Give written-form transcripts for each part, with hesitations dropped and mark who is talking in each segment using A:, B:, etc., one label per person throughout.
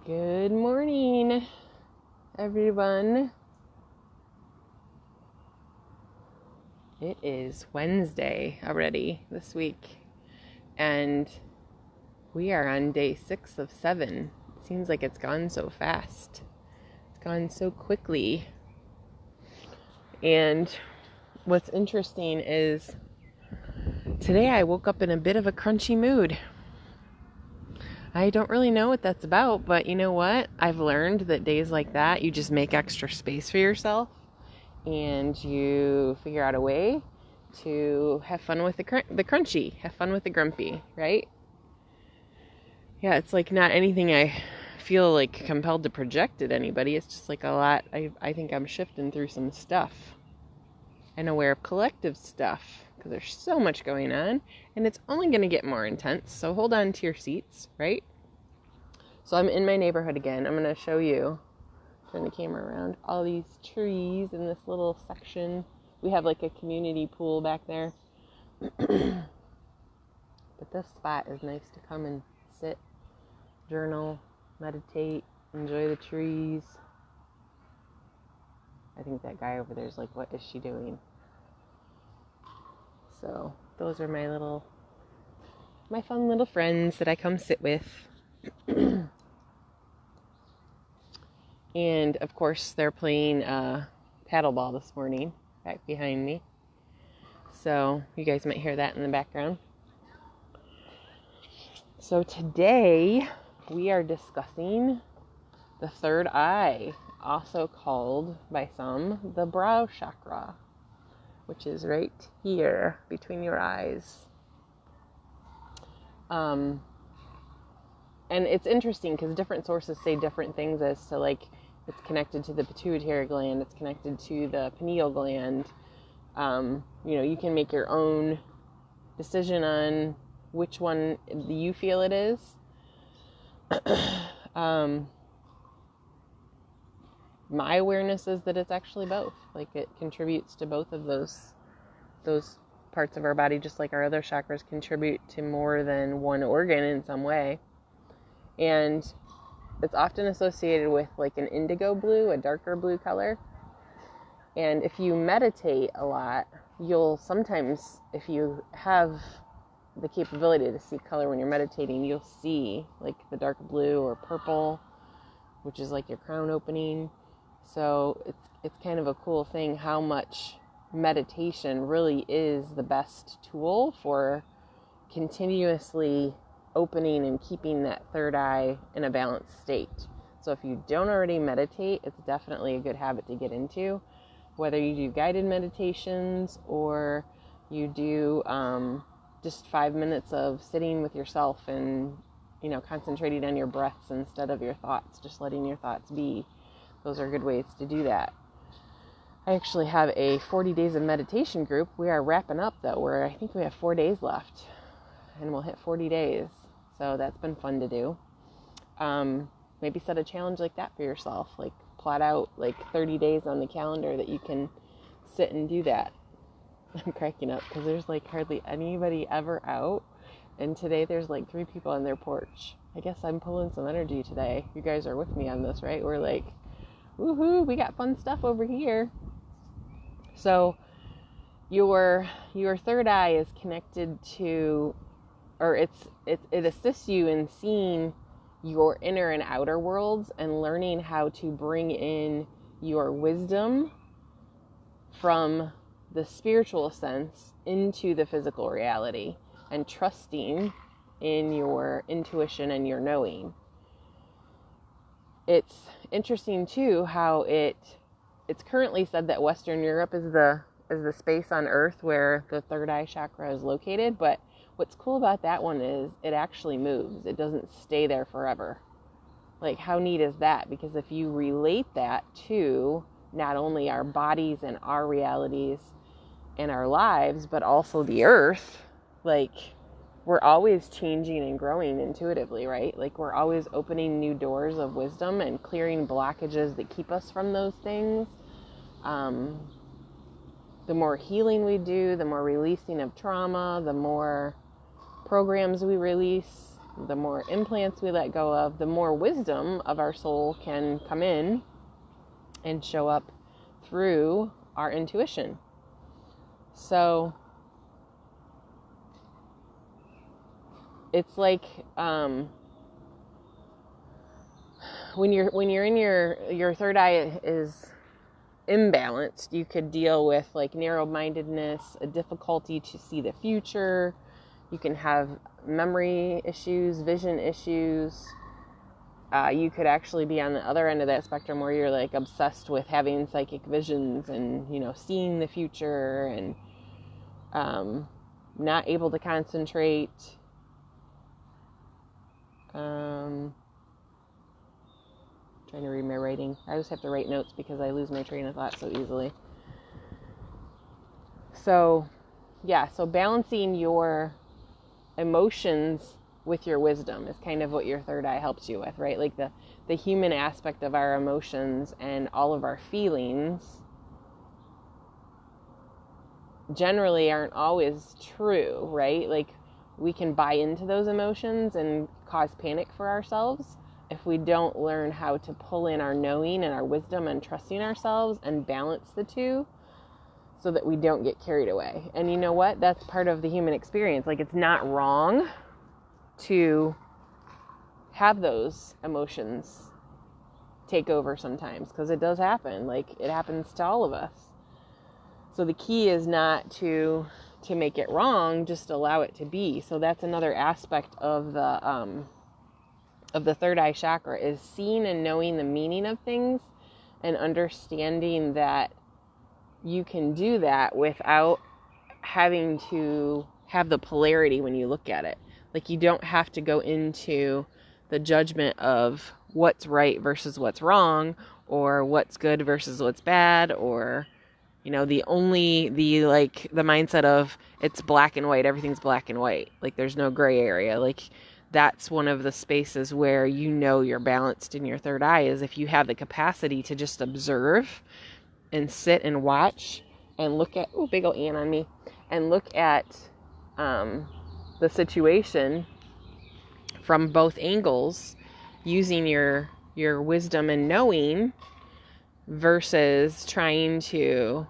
A: Good morning, everyone. It is Wednesday already this week, and we are on day 6 of 7. It seems like it's gone so fast. It's gone so quickly. And what's interesting is today I woke up in a bit of a crunchy mood. I don't really know what that's about, but you know what? I've learned that days like that, you just make extra space for yourself and you figure out a way to have fun with the crunchy, have fun with the grumpy, right? Yeah, it's like not anything I feel like compelled to project at anybody. It's just like a lot. I think I'm shifting through some stuff and aware of collective stuff because there's so much going on and it's only going to get more intense. So hold on to your seats, right? So I'm in my neighborhood again. I'm going to show you, turn the camera around, all these trees in this little section. We have like a community pool back there. But this spot is nice to come and sit, journal, meditate, enjoy the trees. I think that guy over there is like, what is she doing? So those are my fun little friends that I come sit with. And of course they're playing paddleball this morning back behind me. So you guys might hear that in the background. So today we are discussing the third eye, also called by some the brow chakra, which is right here between your eyes. And it's interesting because different sources say different things as to like it's connected to the pituitary gland, it's connected to the pineal gland. You can make your own decision on which one you feel it is. My awareness is that it's actually both. Like it contributes to both of those parts of our body, just like our other chakras contribute to more than one organ in some way. And it's often associated with like an indigo blue, a darker blue color. And if you meditate a lot, you'll sometimes, if you have the capability to see color when you're meditating, you'll see like the dark blue or purple, which is like your crown opening. So it's kind of a cool thing how much meditation really is the best tool for continuously opening and keeping that third eye in a balanced state. So if you don't already meditate, it's definitely a good habit to get into. Whether you do guided meditations or you do just 5 minutes of sitting with yourself and, concentrating on your breaths instead of your thoughts, just letting your thoughts be. Those are good ways to do that. I actually have a 40 days of meditation group. We are wrapping up though, I think we have 4 days left and we'll hit 40 days. So that's been fun to do. Maybe set a challenge like that for yourself, like plot out like 30 days on the calendar that you can sit and do that. I'm cracking up because there's like hardly anybody ever out. And today there's like 3 people on their porch. I guess I'm pulling some energy today. You guys are with me on this, right? We're like, woohoo, we got fun stuff over here. So your third eye is connected to, or it assists you in seeing your inner and outer worlds and learning how to bring in your wisdom from the spiritual sense into the physical reality and trusting in your intuition and your knowing. It's interesting too how it's currently said that Western Europe is the space on Earth where the third eye chakra is located, but what's cool about that one is it actually moves. It doesn't stay there forever. Like, how neat is that? Because if you relate that to not only our bodies and our realities and our lives, but also the earth, like, we're always changing and growing intuitively, right? Like, we're always opening new doors of wisdom and clearing blockages that keep us from those things. The more healing we do, the more releasing of trauma, the more programs we release, the more implants we let go of, the more wisdom of our soul can come in and show up through our intuition. So it's like when you're in your third eye is imbalanced, you could deal with like narrow-mindedness, a difficulty to see the future. You can have memory issues, vision issues. You could actually be on the other end of that spectrum where you're like obsessed with having psychic visions and, seeing the future and not able to concentrate. Trying to read my writing. I just have to write notes because I lose my train of thought so easily. So, so balancing your emotions with your wisdom is kind of what your third eye helps you with, right? Like the human aspect of our emotions and all of our feelings generally aren't always true, right? Like we can buy into those emotions and cause panic for ourselves if we don't learn how to pull in our knowing and our wisdom and trusting ourselves and balance the two so that we don't get carried away. And you know what? That's part of the human experience. Like it's not wrong to have those emotions take over sometimes because it does happen. Like it happens to all of us. So the key is not to make it wrong, just allow it to be. So that's another aspect of the third eye chakra is seeing and knowing the meaning of things and understanding that you can do that without having to have the polarity when you look at it. Like you don't have to go into the judgment of what's right versus what's wrong or what's good versus what's bad or the mindset of it's black and white, everything's black and white. Like there's no gray area. Like that's one of the spaces where you're balanced in your third eye is if you have the capacity to just observe and sit and watch and look at, big ol' ant on me, and look at the situation from both angles using your wisdom and knowing versus trying to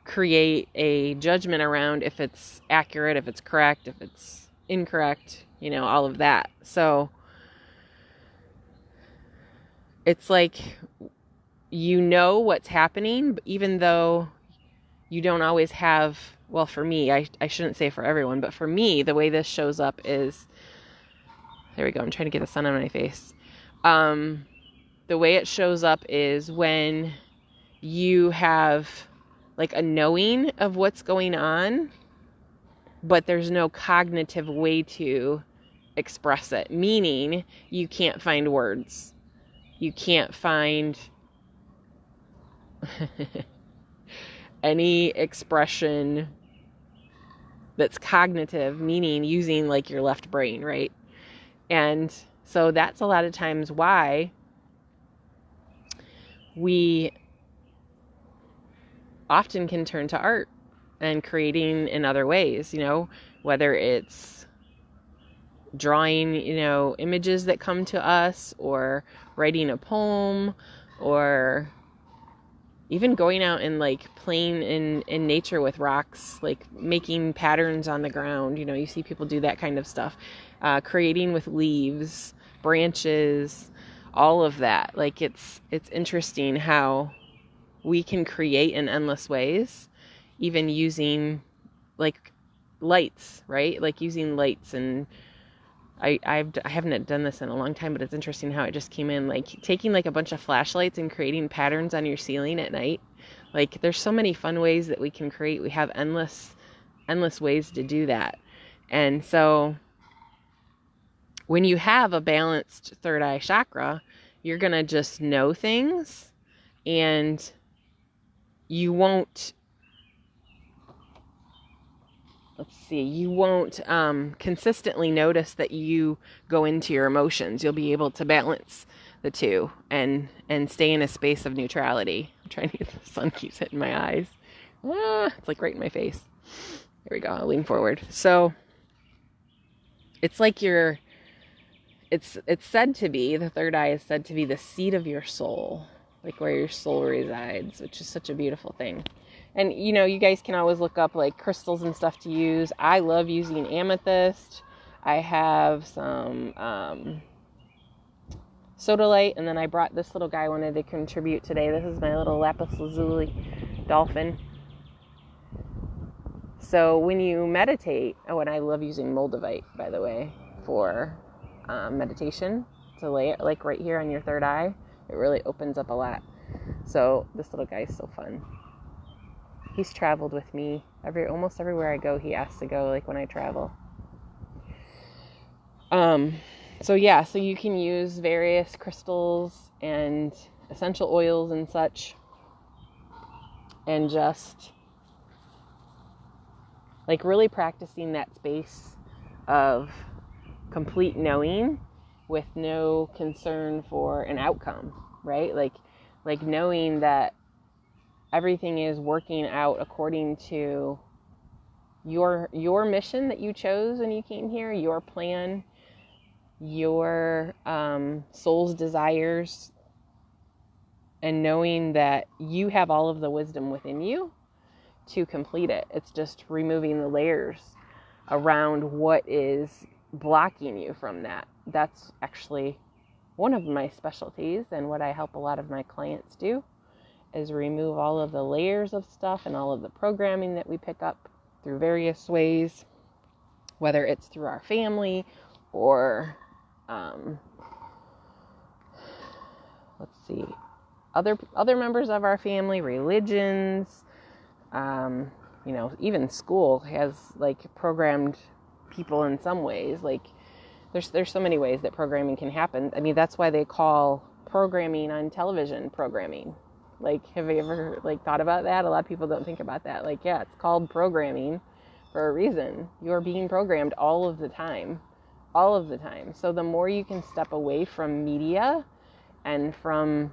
A: create a judgment around if it's accurate, if it's correct, if it's incorrect, all of that. So it's like, what's happening, even though you don't always have, well, for me, I shouldn't say for everyone, but for me, the way this shows up is, there we go. I'm trying to get the sun on my face. The way it shows up is when you have like a knowing of what's going on, but there's no cognitive way to express it. Meaning you can't find words. You can't find any expression that's cognitive, meaning using like your left brain, right? And so that's a lot of times why we often can turn to art and creating in other ways, whether it's drawing, images that come to us or writing a poem or even going out and like playing in nature with rocks, like making patterns on the ground. You see people do that kind of stuff, creating with leaves, branches, all of that. Like it's interesting how we can create in endless ways, even using like lights, right? Like using lights. And I haven't done this in a long time, but it's interesting how it just came in, like taking like a bunch of flashlights and creating patterns on your ceiling at night. Like there's so many fun ways that we can create. We have endless ways to do that. And so when you have a balanced third eye chakra, you're going to just know things and you won't consistently notice that you go into your emotions. You'll be able to balance the two and stay in a space of neutrality. I'm trying to get the sun keeps hitting my eyes. It's like right in my face. There we go. I'll lean forward. So it's like you're it's said to be, the third eye is said to be the seat of your soul, like where your soul resides, which is such a beautiful thing. And, you know, you guys can always look up like crystals and stuff to use. I love using amethyst. I have some sodalite, and then I brought this little guy I wanted to contribute today. This is my little lapis lazuli dolphin. So when you meditate, and I love using moldavite, by the way, for meditation, to lay it like right here on your third eye. It really opens up a lot. So this little guy is so fun. He's traveled with me almost everywhere I go. He asks to go, like when I travel. So you can use various crystals and essential oils and such, and just like really practicing that space of complete knowing with no concern for an outcome, right? Like knowing that everything is working out according to your mission that you chose when you came here, your plan, your soul's desires, and knowing that you have all of the wisdom within you to complete it. It's just removing the layers around what is blocking you from that. That's actually one of my specialties, and what I help a lot of my clients do is remove all of the layers of stuff and all of the programming that we pick up through various ways, whether it's through our family or other members of our family, religions, even school has like programmed people in some ways. Like there's so many ways that programming can happen. I mean, that's why they call programming on television programming. Like, have you ever thought about that? A lot of people don't think about that. Like, yeah, it's called programming for a reason. You're being programmed all of the time. So the more you can step away from media and from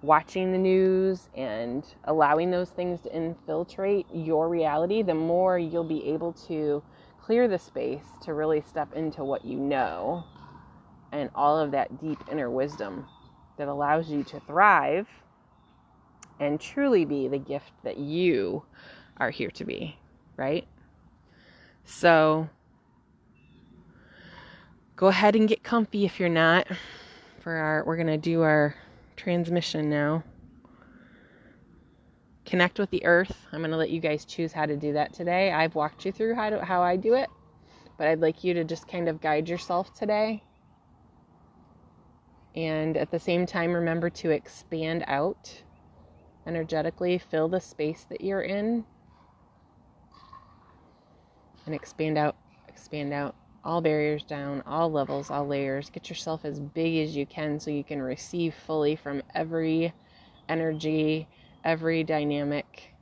A: watching the news and allowing those things to infiltrate your reality, the more you'll be able to clear the space to really step into what you know and all of that deep inner wisdom that allows you to thrive and truly be the gift that you are here to be, right? So go ahead and get comfy if you're not. We're going to do our transmission now. Connect with the earth. I'm going to let you guys choose how to do that today. I've walked you through how I do it, but I'd like you to just kind of guide yourself today. And at the same time, remember to expand out energetically. Fill the space that you're in. And expand out. All barriers down, all levels, all layers. Get yourself as big as you can so you can receive fully from every energy, every dynamic.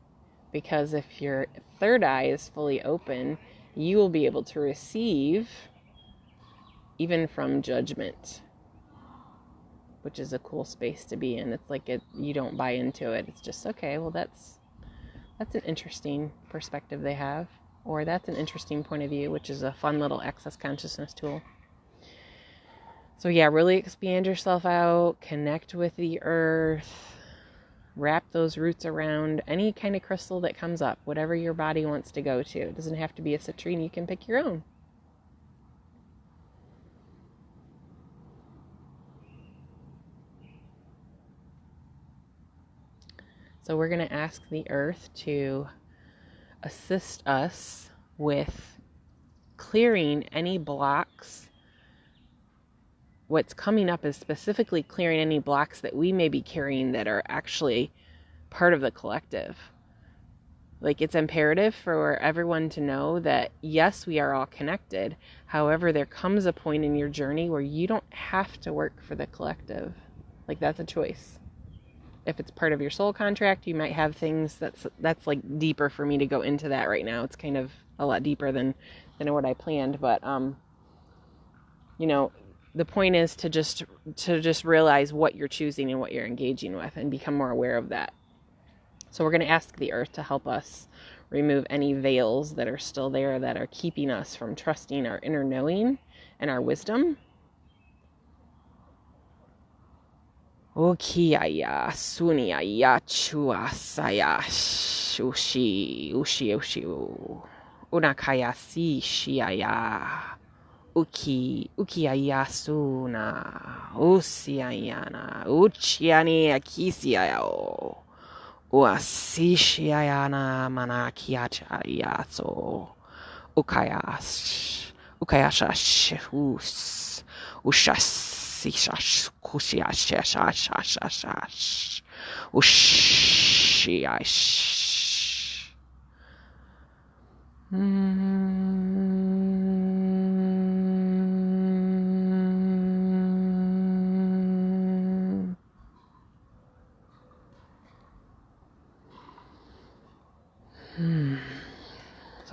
A: Because if your third eye is fully open, you will be able to receive even from judgment, which is a cool space to be in. It's like you don't buy into it. It's just, okay, well, that's an interesting perspective they have. Or that's an interesting point of view, which is a fun little access consciousness tool. So yeah, really expand yourself out, connect with the earth, wrap those roots around any kind of crystal that comes up, whatever your body wants to go to. It doesn't have to be a citrine, you can pick your own. So we're going to ask the earth to assist us with clearing any blocks. What's coming up is specifically clearing any blocks that we may be carrying that are actually part of the collective. Like, it's imperative for everyone to know that, yes, we are all connected. However, there comes a point in your journey where you don't have to work for the collective. Like, that's a choice. If it's part of your soul contract, you might have things that's like deeper for me to go into that right now. It's kind of a lot deeper than what I planned. But, the point is to just realize what you're choosing and what you're engaging with and become more aware of that. So we're going to ask the earth to help us remove any veils that are still there that are keeping us from trusting our inner knowing and our wisdom. Okiyaya Suniaya Chuasaya Ushi Unakaya Si Shiaya Ukiaya Suna Usiayana Uchiani Akisiao Uasishiayana Manakiacha Yaso Ukayashash Ushas So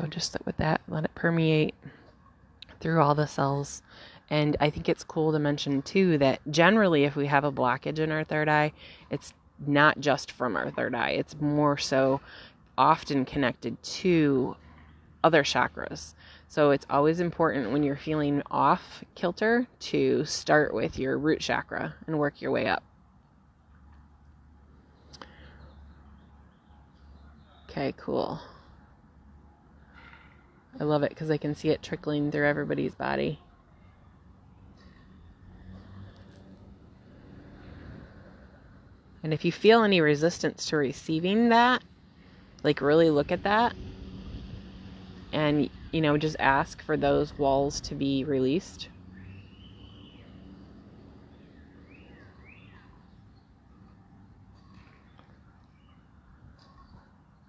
A: just sit with that, let it permeate through all the cells. And I think it's cool to mention too that generally if we have a blockage in our third eye, it's not just from our third eye. It's more so often connected to other chakras. So it's always important when you're feeling off kilter to start with your root chakra and work your way up. Okay, cool. I love it because I can see it trickling through everybody's body. And if you feel any resistance to receiving that, like really look at that and, just ask for those walls to be released.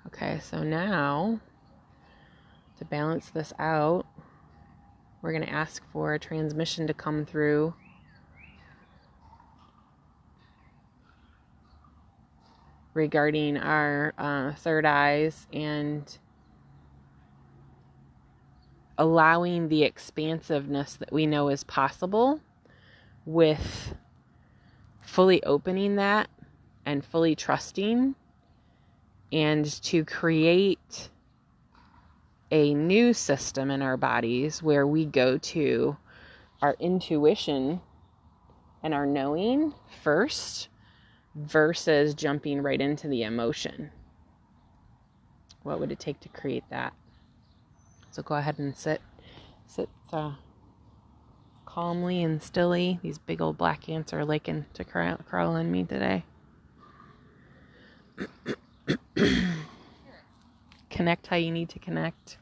A: Okay, so now to balance this out, we're going to ask for a transmission to come through regarding our third eyes and allowing the expansiveness that we know is possible with fully opening that and fully trusting, and to create a new system in our bodies where we go to our intuition and our knowing first versus jumping right into the emotion. What would it take to create that? So go ahead and sit calmly and stilly. These big old black ants are liking to crawl on me today. Connect how you need to connect.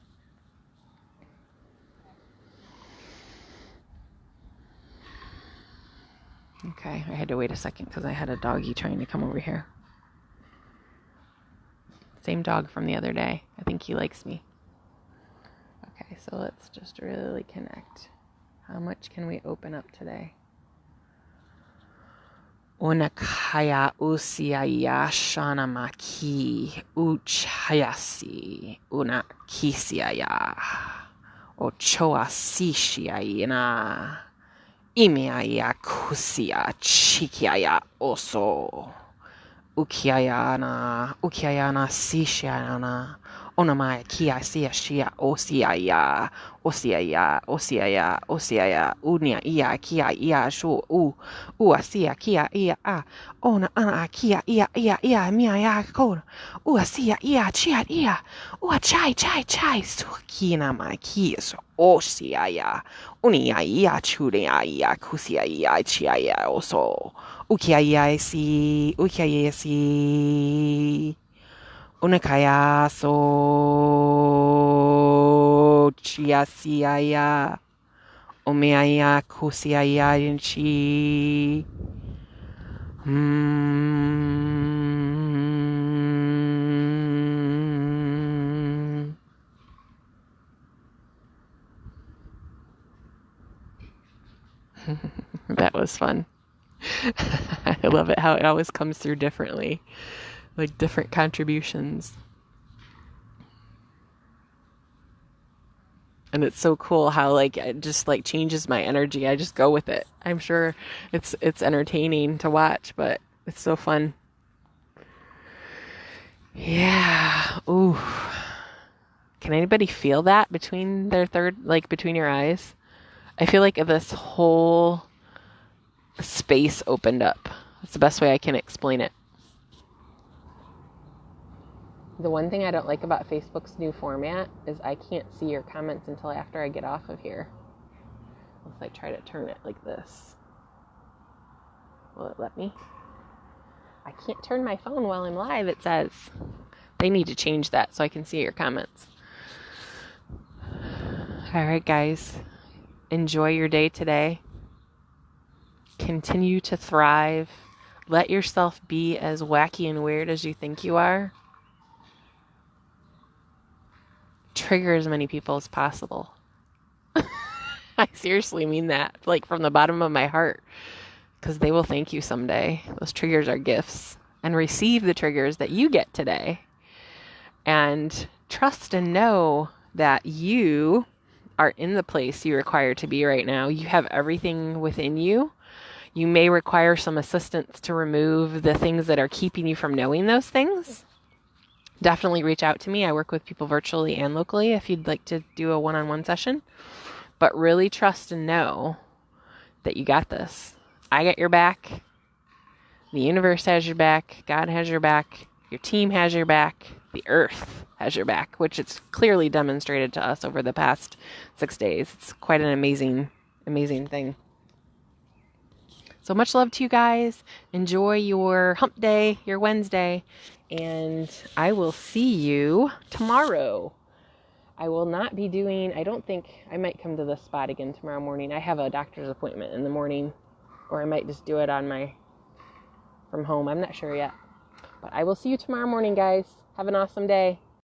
A: Okay, I had to wait a second because I had a doggy trying to come over here. Same dog from the other day. I think he likes me. Okay, so let's just really connect. How much can we open up today? Unakaya usiaya shanamaki uchayasi unakisiaya ochoasishiaina imiaya kusia chikiaya oso ukiayana sishiana onamaya kia sia shia osiaya unia ia kia ia shu uasia kia ia ona ana kia ia mia ya ko uasia ia chia ia chai sukina ma kies osiaya unia ia chulia ia kusia ia chia ia oso ukiayasi unakaya so chiasiaya omeaya kusiaya inchi That was fun. I love it how it always comes through differently, like different contributions. And it's so cool how it just changes my energy. I just go with it. I'm sure it's entertaining to watch, but it's so fun. Yeah. Ooh. Can anybody feel that between their between your eyes? I feel like this whole space opened up. That's the best way I can explain it. The one thing I don't like about Facebook's new format is I can't see your comments until after I get off of here. Unless I try to turn it like this. Will it let me? I can't turn my phone while I'm live, it says. They need to change that so I can see your comments. All right, guys. Enjoy your day today. Continue to thrive. Let yourself be as wacky and weird as you think you are. Trigger as many people as possible. I seriously mean that, like from the bottom of my heart, because they will thank you someday. Those triggers are gifts. And receive the triggers that you get today. And trust and know that you are in the place you require to be right now. You have everything within you. You may require some assistance to remove the things that are keeping you from knowing those things. Definitely reach out to me. I work with people virtually and locally if you'd like to do a one-on-one session. But really trust and know that you got this. I got your back. The universe has your back. God has your back. Your team has your back. The earth has your back, which it's clearly demonstrated to us over the past 6 days. It's quite an amazing, amazing thing. So much love to you guys. Enjoy your hump day, your Wednesday, and I will see you tomorrow. I will not be doing, I don't think, I might come to this spot again tomorrow morning. I have a doctor's appointment in the morning, or I might just do it from home. I'm not sure yet. But I will see you tomorrow morning, guys. Have an awesome day.